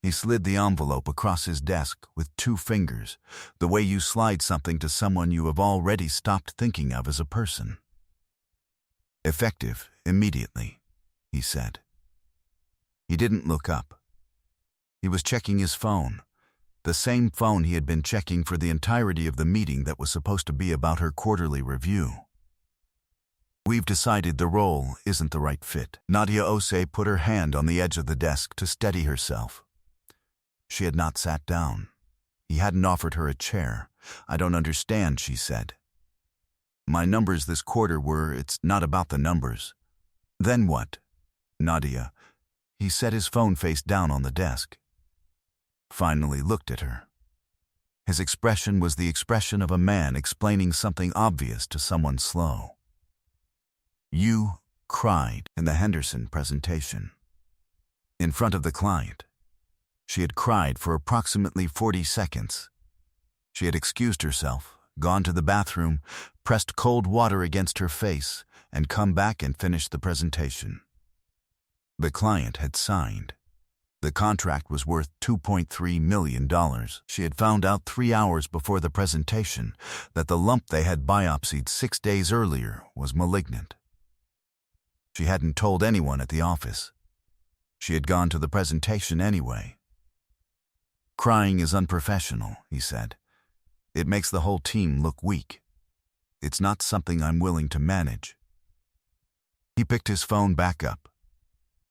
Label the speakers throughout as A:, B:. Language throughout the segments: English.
A: He slid the envelope across his desk with 2 fingers, the way you slide something to someone you have already stopped thinking of as a person. "Effective immediately," he said. He didn't look up. He was checking his phone, the same phone he had been checking for the entirety of the meeting that was supposed to be about her quarterly review. "We've decided the role isn't the right fit." Nadia Ose put her hand on the edge of the desk to steady herself. She had not sat down. He hadn't offered her a chair. "I don't understand," she said. "My numbers this quarter were, it's not about the numbers." "Then what?" Nadia. He set his phone face down on the desk. Finally looked at her. His expression was the expression of a man explaining something obvious to someone slow. "You cried in the Henderson presentation. In front of the client. She had cried for approximately 40 seconds. She had excused herself, gone to the bathroom, pressed cold water against her face, and come back and finished the presentation. The client had signed. The contract was worth $2.3 million. She had found out 3 hours before the presentation that the lump they had biopsied 6 days earlier was malignant. She hadn't told anyone at the office. She had gone to the presentation anyway. "Crying is unprofessional," he said. "It makes the whole team look weak. It's not something I'm willing to manage." He picked his phone back up.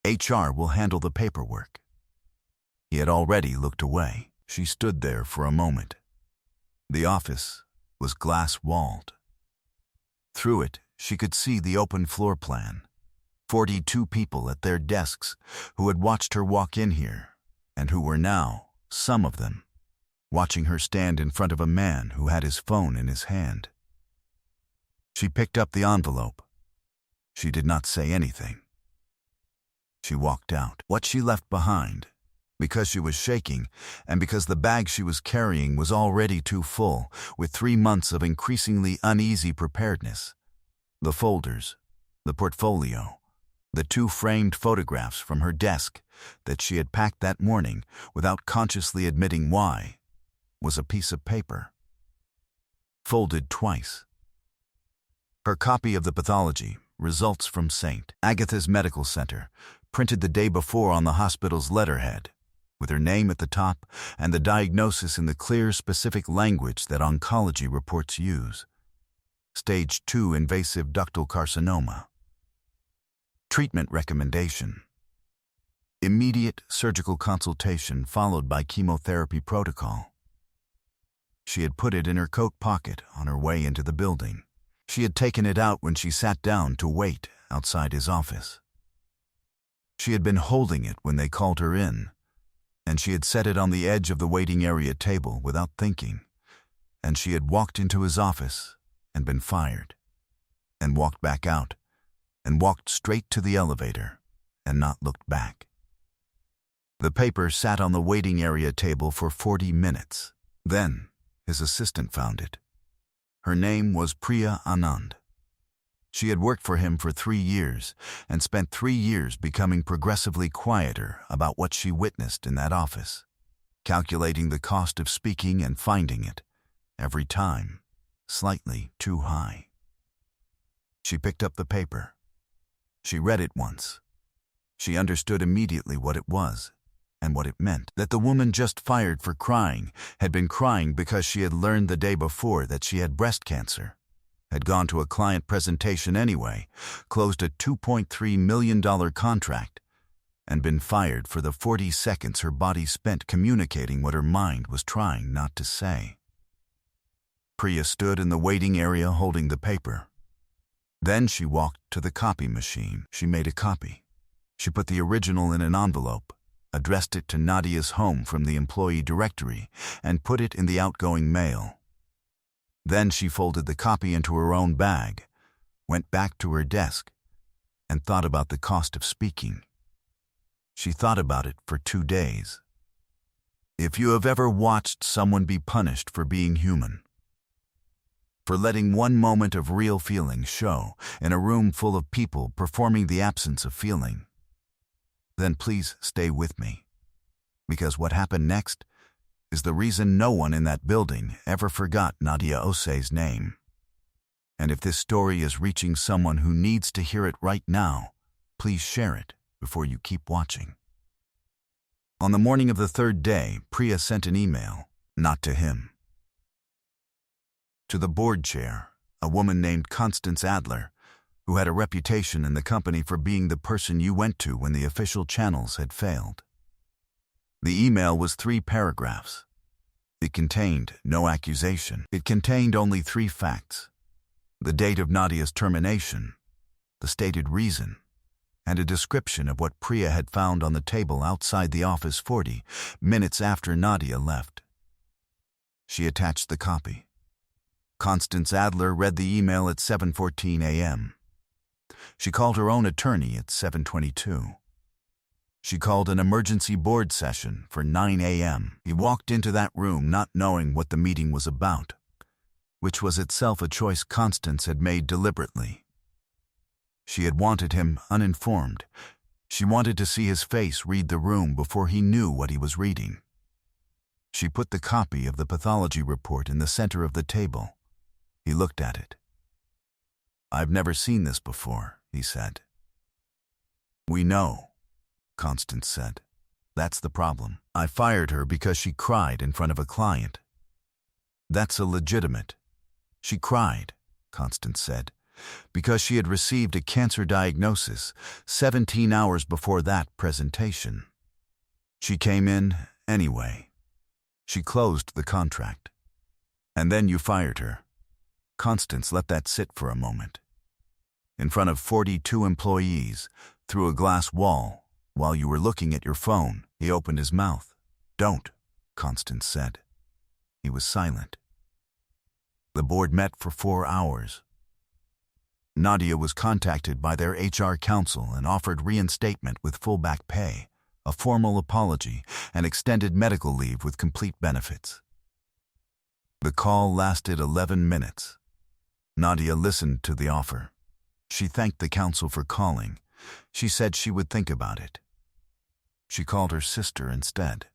A: "HR will handle the paperwork." He had already looked away. She stood there for a moment. The office was glass-walled. Through it, she could see the open floor plan. 42 people at their desks who had watched her walk in here, and who were now, some of them, watching her stand in front of a man who had his phone in his hand. She picked up the envelope. She did not say anything. She walked out. What she left behind, because she was shaking, and because the bag she was carrying was already too full, with 3 months of increasingly uneasy preparedness. The folders, the portfolio, the 2 framed photographs from her desk that she had packed that morning without consciously admitting why, was a piece of paper. Folded twice. Her copy of the pathology, results from St. Agatha's Medical Center, printed the day before on the hospital's letterhead, with her name at the top and the diagnosis in the clear, specific language that oncology reports use. Stage 2 invasive ductal carcinoma. Treatment recommendation. Immediate surgical consultation followed by chemotherapy protocol. She had put it in her coat pocket on her way into the building. She had taken it out when she sat down to wait outside his office. She had been holding it when they called her in, and she had set it on the edge of the waiting area table without thinking, and she had walked into his office and been fired, and walked back out, and walked straight to the elevator, and not looked back. The paper sat on the waiting area table for 40 minutes. Then his assistant found it. Her name was Priya Anand. She had worked for him for 3 years and spent 3 years becoming progressively quieter about what she witnessed in that office, calculating the cost of speaking and finding it, every time, slightly too high. She picked up the paper. She read it once. She understood immediately what it was and what it meant. That the woman just fired for crying had been crying because she had learned the day before that she had breast cancer, had gone to a client presentation anyway, closed a $2.3 million contract, and been fired for the 40 seconds her body spent communicating what her mind was trying not to say. Priya stood in the waiting area holding the paper. Then she walked to the copy machine. She made a copy. She put the original in an envelope, addressed it to Nadia's home from the employee directory, and put it in the outgoing mail. Then she folded the copy into her own bag, went back to her desk, and thought about the cost of speaking. She thought about it for 2 days. If you have ever watched someone be punished for being human, for letting one moment of real feeling show in a room full of people performing the absence of feeling, then please stay with me. because what happened next is the reason no one in that building ever forgot Nadia Osei's name. And if this story is reaching someone who needs to hear it right now, please share it before you keep watching. On the morning of the third day, Priya sent an email, not to him. To the board chair, a woman named Constance Adler, who had a reputation in the company for being the person you went to when the official channels had failed. The email was 3 paragraphs. It contained no accusation. It contained only 3 facts: the date of Nadia's termination, the stated reason, and a description of what Priya had found on the table outside the office 40 minutes after Nadia left. She attached the copy. Constance Adler read the email at 7:14 a.m. She called her own attorney at 7:22. She called an emergency board session for 9 a.m. He walked into that room not knowing what the meeting was about, which was itself a choice Constance had made deliberately. She had wanted him uninformed. She wanted to see his face read the room before he knew what he was reading. She put the copy of the pathology report in the center of the table. He looked at it. "I've never seen this before," he said. "We know," Constance said. "That's the problem. I fired her because she cried in front of a client." "That's illegitimate." "She cried," Constance said, "because she had received a cancer diagnosis 17 hours before that presentation. She came in anyway. She closed the contract. And then you fired her." Constance let that sit for a moment. In front of 42 employees, through a glass wall, while you were looking at your phone, he opened his mouth. "Don't," Constance said. He was silent. The board met for 4 hours. Nadia was contacted by their HR counsel and offered reinstatement with full back pay, a formal apology, and extended medical leave with complete benefits. The call lasted 11 minutes. Nadia listened to the offer. She thanked the counsel for calling. She said she would think about it. She called her sister instead.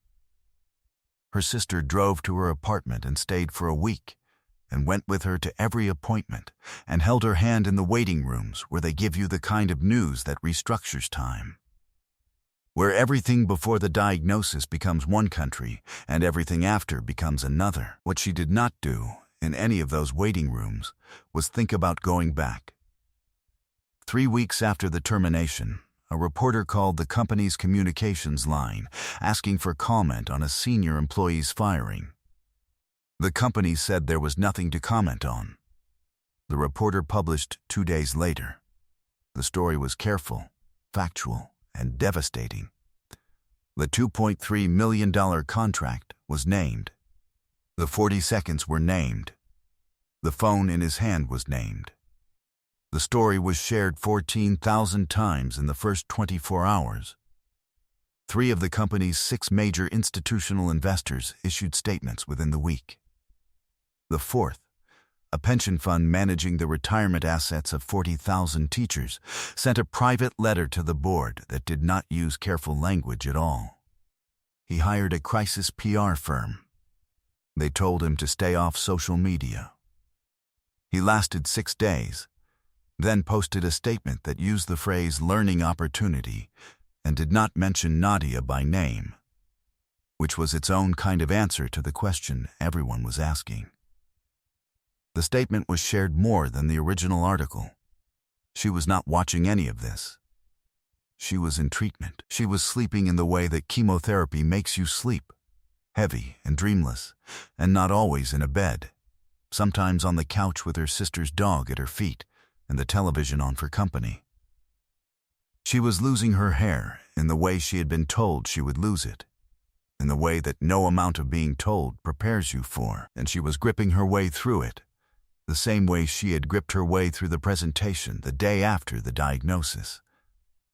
A: Her sister drove to her apartment and stayed for a week, and went with her to every appointment, and held her hand in the waiting rooms where they give you the kind of news that restructures time. Where everything before the diagnosis becomes one country and everything after becomes another. What she did not do in any of those waiting rooms was think about going back. 3 weeks after the termination, a reporter called the company's communications line asking for comment on a senior employee's firing. The company said there was nothing to comment on. The reporter published 2 days later. The story was careful, factual, and devastating. The $2.3 million contract was named. The 40 seconds were named. The phone in his hand was named. The story was shared 14,000 times in the first 24 hours. 3 of the company's 6 major institutional investors issued statements within the week. The 4th, a pension fund managing the retirement assets of 40,000 teachers, sent a private letter to the board that did not use careful language at all. He hired a crisis PR firm. They told him to stay off social media. He lasted 6 days, then posted a statement that used the phrase learning opportunity and did not mention Nadia by name, which was its own kind of answer to the question everyone was asking. The statement was shared more than the original article. She was not watching any of this. She was in treatment. She was sleeping in the way that chemotherapy makes you sleep, heavy and dreamless, and not always in a bed, sometimes on the couch with her sister's dog at her feet and the television on for company. She was losing her hair in the way she had been told she would lose it, in the way that no amount of being told prepares you for, and she was gripping her way through it, the same way she had gripped her way through the presentation the day after the diagnosis,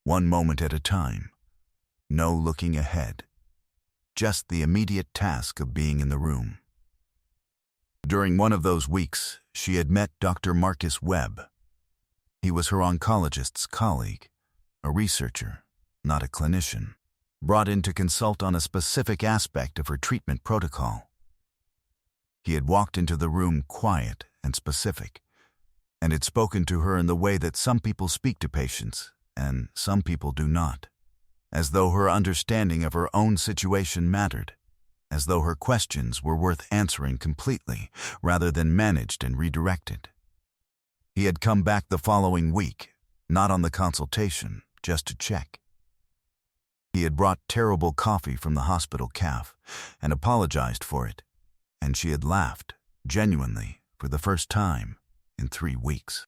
A: one moment at a time, no looking ahead, just the immediate task of being in the room. During one of those weeks, she had met Dr. Marcus Webb. He was her oncologist's colleague, a researcher, not a clinician. brought in to consult on a specific aspect of her treatment protocol. He had walked into the room quiet and specific, and had spoken to her in the way that some people speak to patients, and some people do not, as though her understanding of her own situation mattered, as though her questions were worth answering completely rather than managed and redirected. He had come back the following week, not on the consultation, just to check. He had brought terrible coffee from the hospital cafe and apologized for it, and she had laughed, genuinely, for the first time in 3 weeks.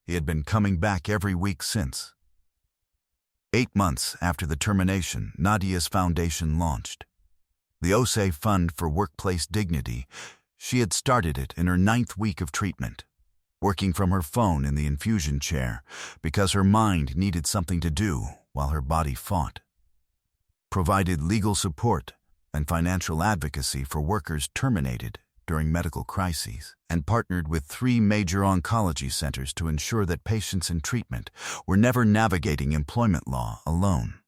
A: He had been coming back every week since. 8 months after the termination, Nadia's foundation launched. The OSE Fund for Workplace Dignity. She had started it in her 9th week of treatment, working from her phone in the infusion chair because her mind needed something to do while her body fought. Provided legal support and financial advocacy for workers terminated during medical crises, and partnered with 3 major oncology centers to ensure that patients in treatment were never navigating employment law alone.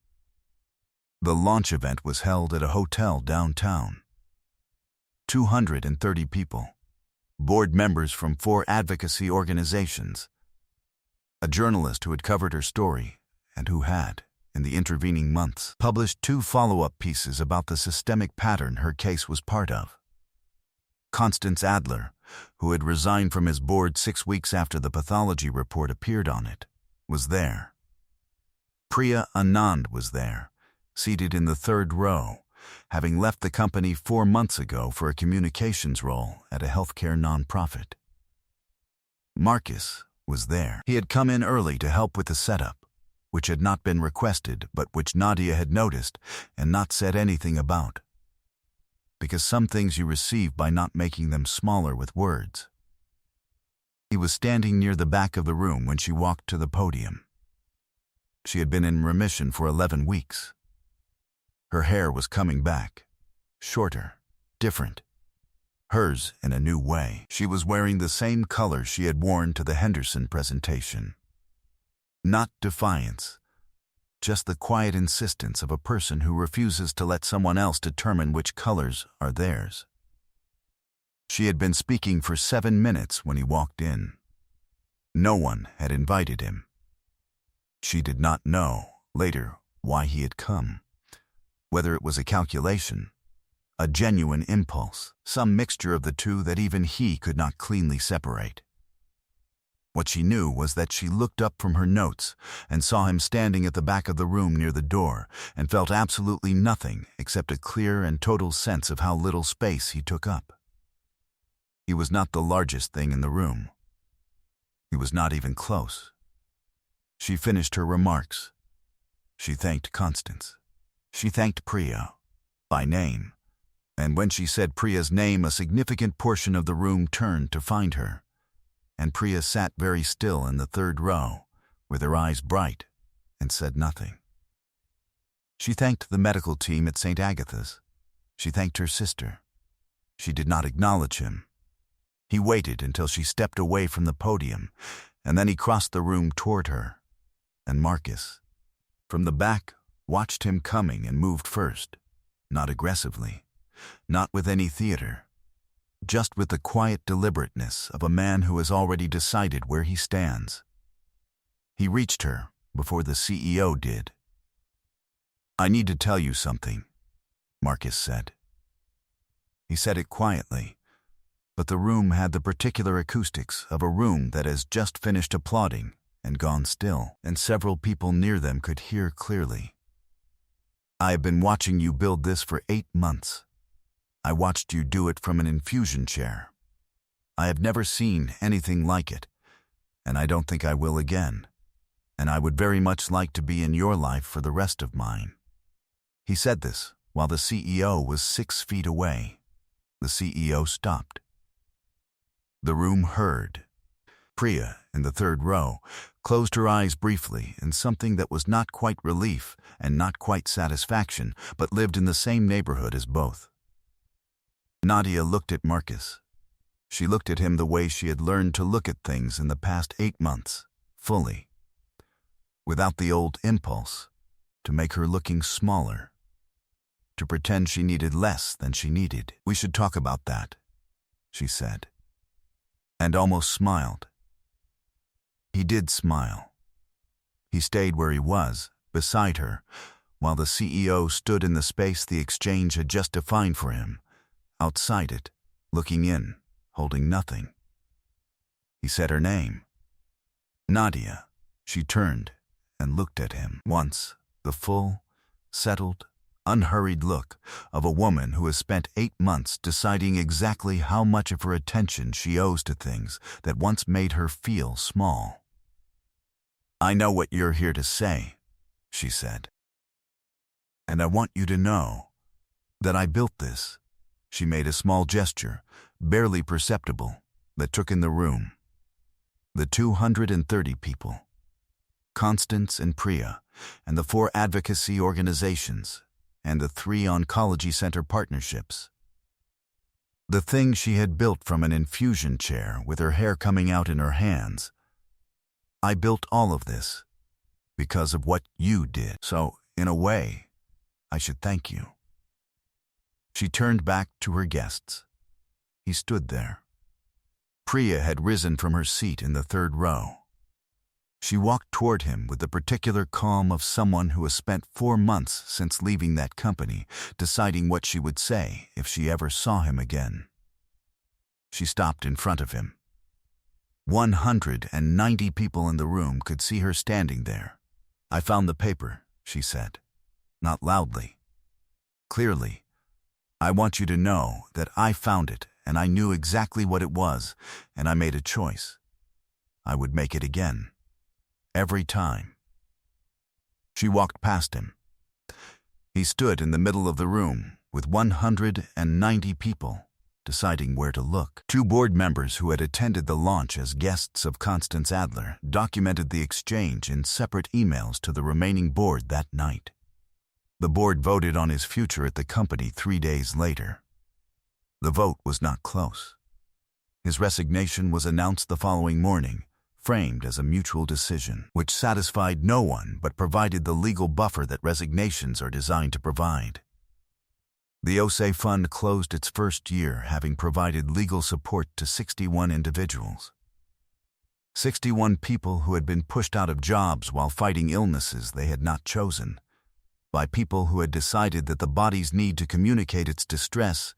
A: The launch event was held at a hotel downtown. 230 people, board members from 4 advocacy organizations, a journalist who had covered her story and who had, in the intervening months, published 2 follow-up pieces about the systemic pattern her case was part of. Constance Adler, who had resigned from his board 6 weeks after the pathology report appeared on it, was there. Priya Anand was there, seated in the 3rd row, having left the company 4 months ago for a communications role at a healthcare nonprofit. Marcus was there. He had come in early to help with the setup, which had not been requested but which Nadia had noticed and not said anything about. Because some things you receive by not making them smaller with words. He was standing near the back of the room when she walked to the podium. She had been in remission for 11 weeks. Her hair was coming back, shorter, different. Hers in a new way. She was wearing the same color she had worn to the Henderson presentation. Not defiance, just the quiet insistence of a person who refuses to let someone else determine which colors are theirs. She had been speaking for 7 minutes when he walked in. No one had invited him. She did not know, later, why he had come. Whether it was a calculation, a genuine impulse, some mixture of the two that even he could not cleanly separate. What she knew was that she looked up from her notes and saw him standing at the back of the room near the door and felt absolutely nothing except a clear and total sense of how little space he took up. He was not the largest thing in the room. He was not even close. She finished her remarks. She thanked Constance. She thanked Priya, by name, and when she said Priya's name, a significant portion of the room turned to find her, and Priya sat very still in the 3rd row, with her eyes bright, and said nothing. She thanked the medical team at St. Agatha's. She thanked her sister. She did not acknowledge him. He waited until she stepped away from the podium, and then he crossed the room toward her. And Marcus, from the back, watched him coming and moved first, not aggressively, not with any theater, just with the quiet deliberateness of a man who has already decided where he stands. He reached her before the CEO did. "I need to tell you something," Marcus said. He said it quietly, but the room had the particular acoustics of a room that has just finished applauding and gone still, and several people near them could hear clearly. "I have been watching you build this for 8 months. I watched you do it from an infusion chair. I have never seen anything like it, and I don't think I will again, and I would very much like to be in your life for the rest of mine." He said this while the CEO was 6 feet away. The CEO stopped. The room heard. Priya, in the 3rd row, closed her eyes briefly in something that was not quite relief and not quite satisfaction, but lived in the same neighborhood as both. Nadia looked at Marcus. She looked at him the way she had learned to look at things in the past 8 months, fully. Without the old impulse, to make her looking smaller, to pretend she needed less than she needed. "We should talk about that," she said, and almost smiled. He did smile. He stayed where he was, beside her, while the CEO stood in the space the exchange had just defined for him, outside it, looking in, holding nothing. He said her name. Nadia. She turned and looked at him. Once, the full, settled, unhurried look of a woman who has spent 8 months deciding exactly how much of her attention she owes to things that once made her feel small. "I know what you're here to say," she said. "And I want you to know that I built this." She made a small gesture, barely perceptible, that took in the room. The 230 people. Constance and Priya, and the 4 advocacy organizations, and the 3 oncology center partnerships. The thing she had built from an infusion chair with her hair coming out in her hands. "I built all of this because of what you did. So, in a way, I should thank you." She turned back to her guests. He stood there. Priya had risen from her seat in the 3rd row. She walked toward him with the particular calm of someone who has spent 4 months since leaving that company, deciding what she would say if she ever saw him again. She stopped in front of him. 190 people in the room could see her standing there. "I found the paper," she said, not loudly. Clearly, "I want you to know that I found it and I knew exactly what it was, and I made a choice. I would make it again. Every time." She walked past him. He stood in the middle of the room with 190 people, deciding where to look. 2 board members who had attended the launch as guests of Constance Adler documented the exchange in separate emails to the remaining board that night. The board voted on his future at the company 3 days later. The vote was not close. His resignation was announced the following morning, framed as a mutual decision, which satisfied no one but provided the legal buffer that resignations are designed to provide. The OSE Fund closed its first year having provided legal support to 61 individuals. 61 people who had been pushed out of jobs while fighting illnesses they had not chosen, by people who had decided that the body's need to communicate its distress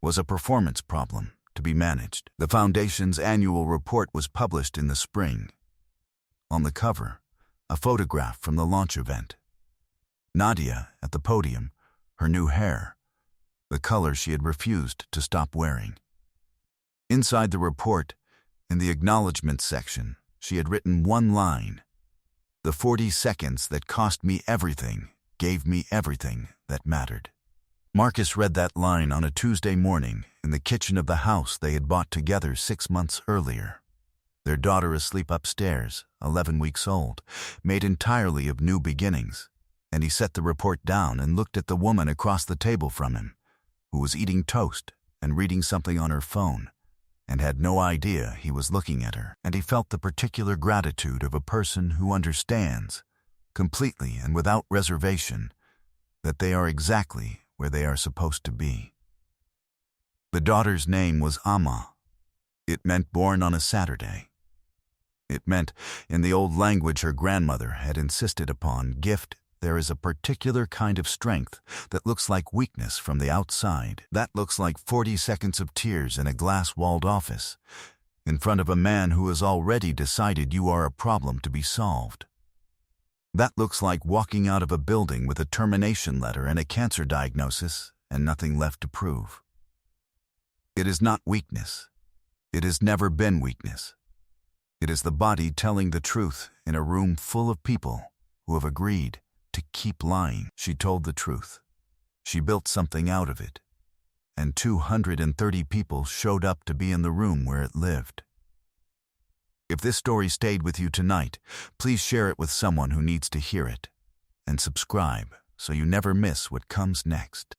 A: was a performance problem to be managed. The Foundation's annual report was published in the spring. On the cover, a photograph from the launch event. Nadia at the podium, her new hair, the color she had refused to stop wearing. Inside the report, in the acknowledgement section, she had written one line: "The 40 seconds that cost me everything gave me everything that mattered." Marcus read that line on a Tuesday morning in the kitchen of the house they had bought together 6 months earlier. Their daughter asleep upstairs, 11 weeks old, made entirely of new beginnings, and he set the report down and looked at the woman across the table from him, who was eating toast and reading something on her phone, and had no idea he was looking at her. And he felt the particular gratitude of a person who understands, completely and without reservation, that they are exactly where they are supposed to be. The daughter's name was Amma. It meant born on a Saturday. It meant, in the old language her grandmother had insisted upon, gift, there is a particular kind of strength that looks like weakness from the outside. That looks like 40 seconds of tears in a glass-walled office, in front of a man who has already decided you are a problem to be solved. That looks like walking out of a building with a termination letter and a cancer diagnosis and nothing left to prove. It is not weakness. It has never been weakness. It is the body telling the truth in a room full of people who have agreed to keep lying. She told the truth. She built something out of it. And 230 people showed up to be in the room where it lived. If this story stayed with you tonight, please share it with someone who needs to hear it. And subscribe so you never miss what comes next.